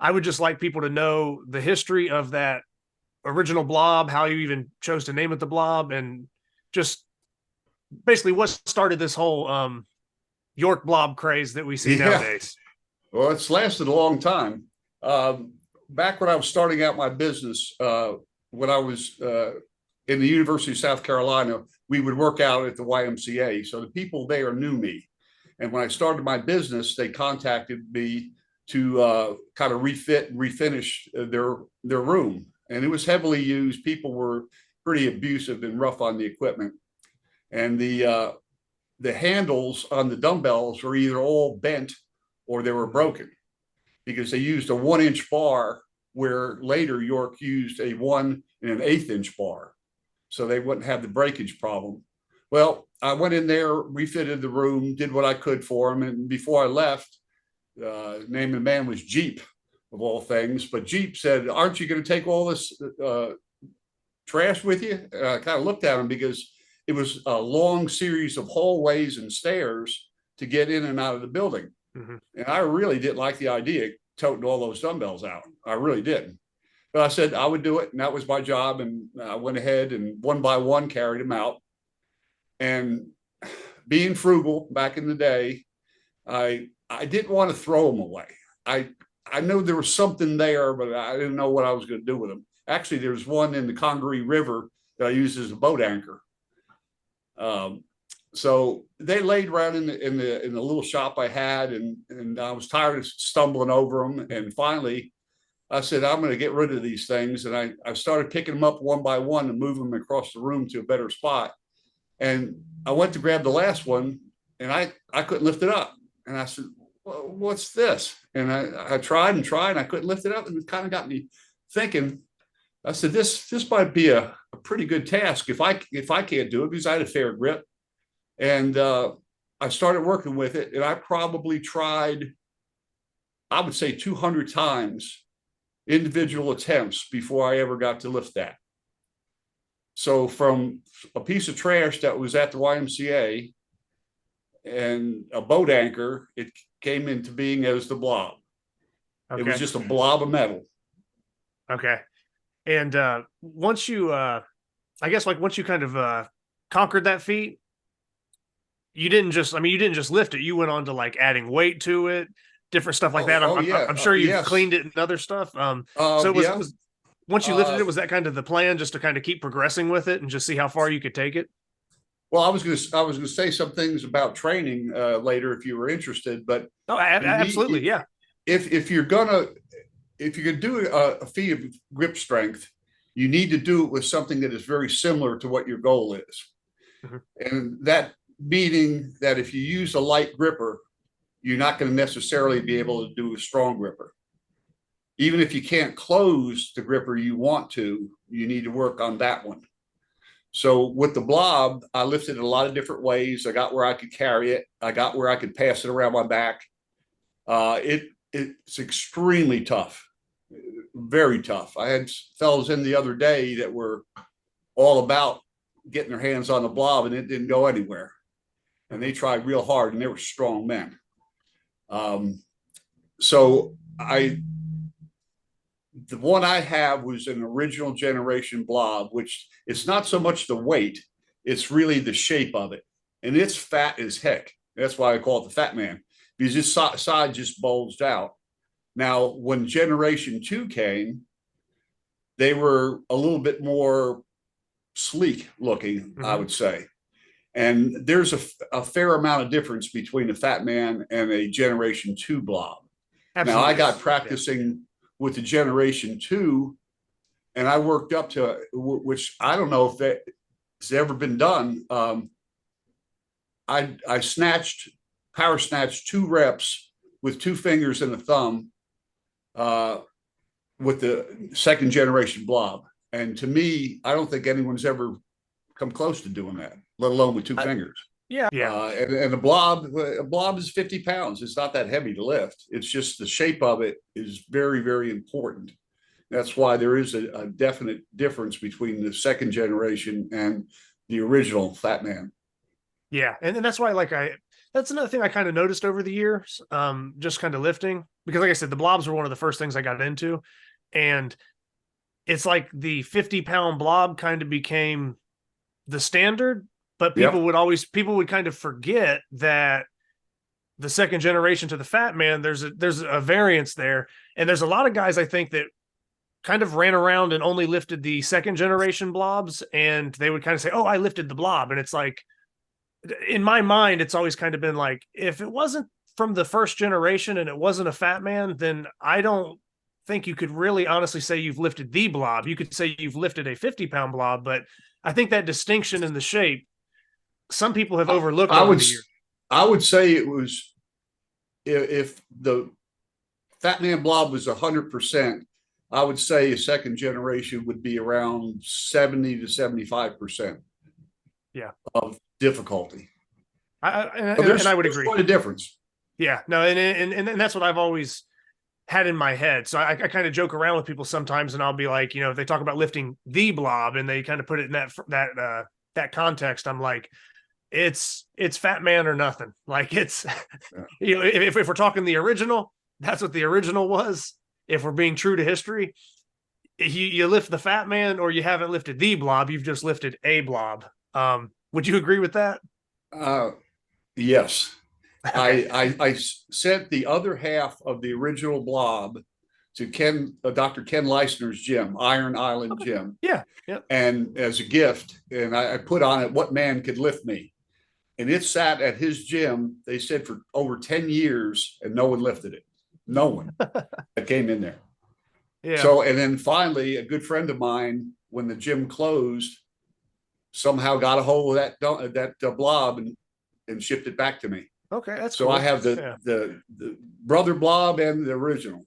I would just like people to know the history of that original blob, how you even chose to name it the blob, and just basically what started this whole York blob craze that we see Yeah. nowadays. Well, it's lasted a long time. Back when I was starting out my business, when I was in the University of South Carolina, we would work out at the YMCA. So the people there knew me. And when I started my business, they contacted me to kind of refit and refinish their room. And it was heavily used. People were pretty abusive and rough on the equipment. And the handles on the dumbbells were either all bent or they were broken because they used a 1 inch bar where later York used a 1 1/8 inch bar. So they wouldn't have the breakage problem. Well, I went in there, refitted the room, did what I could for them. And before I left, name of the man was Jeep, of all things. But Jeep said, "Aren't you going to take all this trash with you?" And I kind of looked at him because it was a long series of hallways and stairs to get in and out of the building. Mm-hmm. And I really didn't like the idea of toting all those dumbbells out. I really didn't. But I said I would do it, and that was my job. And I went ahead and one by one carried them out. And being frugal back in the day, I didn't want to throw them away. I knew there was something there, but I didn't know what I was going to do with them. Actually, there's one in the Congaree River that I used as a boat anchor. So they laid around in the little shop I had, and I was tired of stumbling over them. And finally, I said, I'm going to get rid of these things. And I started picking them up one by one and moving them across the room to a better spot. And I went to grab the last one, and I couldn't lift it up. And I said, well, what's this? And I tried and tried, and I couldn't lift it up. And it kind of got me thinking. I said, this might be a pretty good task if I can't do it, because I had a fair grip. And I started working with it, and I probably tried, I would say 200 times individual attempts before I ever got to lift that. So from a piece of trash that was at the YMCA and a boat anchor, it came into being as the blob. Okay. It was just a blob of metal. Okay. And once you, I guess, like once you kind of conquered that feat, you didn't just lift it. You went on to like adding weight to it, different stuff like that. I'm sure you've yes. cleaned it and other stuff. So it was once you lifted it, was that kind of the plan, just to kind of keep progressing with it and just see how far you could take it? Well, I was going to say some things about training later if you were interested, but absolutely, yeah. If you're gonna do a feat of grip strength, you need to do it with something that is very similar to what your goal is. Mm-hmm. And that meaning that if you use a light gripper, you're not going to necessarily be able to do a strong gripper. Even if you can't close the gripper you want to, you need to work on that one. So with the blob, I lifted it a lot of different ways. I got where I could carry it. I got where I could pass it around my back. It's extremely tough, very tough. I had fellows in the other day that were all about getting their hands on the blob, and it didn't go anywhere. And they tried real hard, and they were strong men. So the one I have was an original generation blob, which it's not so much the weight, it's really the shape of it. And it's fat as heck. That's why I call it the Fat Man, because its side just bulged out. Now, when Generation 2 came, they were a little bit more sleek looking, mm-hmm. I would say. And there's a fair amount of difference between a Fat Man and a Generation 2 blob. Absolutely. Now, I got practicing with the Generation 2, and I worked up to, which I don't know if that's ever been done. I power snatched 2 reps with 2 fingers and a thumb with the second generation blob. And to me, I don't think anyone's ever come close to doing that, let alone with 2 fingers. Yeah. And a blob is 50 pounds. It's not that heavy to lift. It's just the shape of it is very, very important. That's why there is a definite difference between the second generation and the original Fat Man. Yeah. And that's why, like, that's another thing I kind of noticed over the years, just kind of lifting, because like I said, the blobs were one of the first things I got into, and it's like the 50-pound blob kind of became the standard, but Yep. people would kind of forget that the second generation to the Fatman, there's a variance there, and there's a lot of guys I think that kind of ran around and only lifted the second generation blobs, and they would kind of say, "Oh, I lifted the blob," and it's like, in my mind, it's always kind of been like, if it wasn't from the first generation and it wasn't a Fatman, then I don't think you could really honestly say you've lifted the blob. You could say you've lifted a 50-pound blob, but I think that distinction in the shape, some people have overlooked I over would the years. I would say it was, if the Fatman Blob was 100%, I would say a second generation would be around 70 to 75% Yeah, of difficulty. So and I would there's agree. quite a difference. Yeah, no, and that's what I've always had in my head. So I kind of joke around with people sometimes, and I'll be like, if they talk about lifting the blob and they kind of put it in that context, I'm like, it's Fatman or nothing. Like it's, Yeah. If we're talking the original, that's what the original was. If we're being true to history, you lift the Fatman or you haven't lifted the blob, you've just lifted a blob. Would you agree with that? Uh, yes. Okay. I sent the other half of the original blob to Dr. Ken Leisner's gym, Iron Island Okay. Gym, Yeah. Yeah. and as a gift, and I put on it, "What man could lift me?" And it sat at his gym, they said, for over 10 years, and no one lifted it. No one that came in there. Yeah. So, and then finally, a good friend of mine, when the gym closed, somehow got a hold of that blob and shipped it back to me. Okay. That's So I cool. have Yeah. the brother blob and the original.